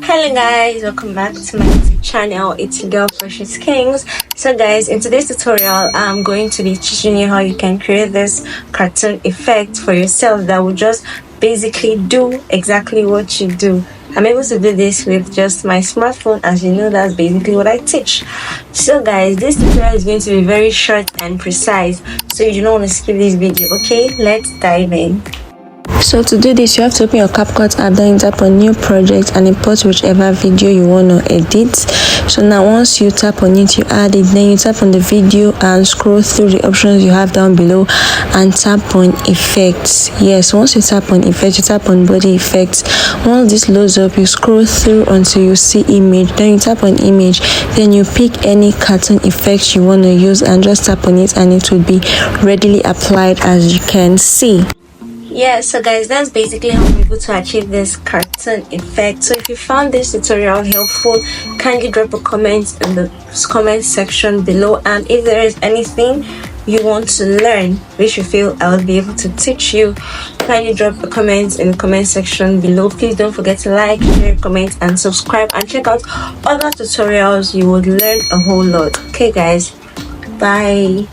Hello guys, welcome back to my YouTube channel. It's your girl Precious Kings. So guys, in today's tutorial I'm going to be teaching you how you can create this cartoon effect for yourself that will just basically do exactly what you do. I'm able to do this with just my smartphone. As you know, that's basically what I teach. So guys, this tutorial is going to be very short and precise, so you don't want to skip this video. Okay, let's dive in. So to do this, you have to open your CapCut app, then you tap on new project and import whichever video you want to edit. So now once you tap on it, you add it, then you tap on the video and scroll through the options you have down below and tap on effects. Yes, once you tap on effects, you tap on body effects. Once this loads up, you scroll through until you see image, then you tap on image, then you pick any cartoon effects you want to use and just tap on it and it will be readily applied, as you can see. Yeah, so guys, that's basically how I'm able to achieve this cartoon effect. So if you found this tutorial helpful, kindly drop a comment in the comment section below, and if there is anything you want to learn which you feel I will be able to teach you, kindly drop a comment in the comment section below. Please don't forget to like, share, comment and subscribe, and check out other tutorials. You would learn a whole lot. Okay guys, bye.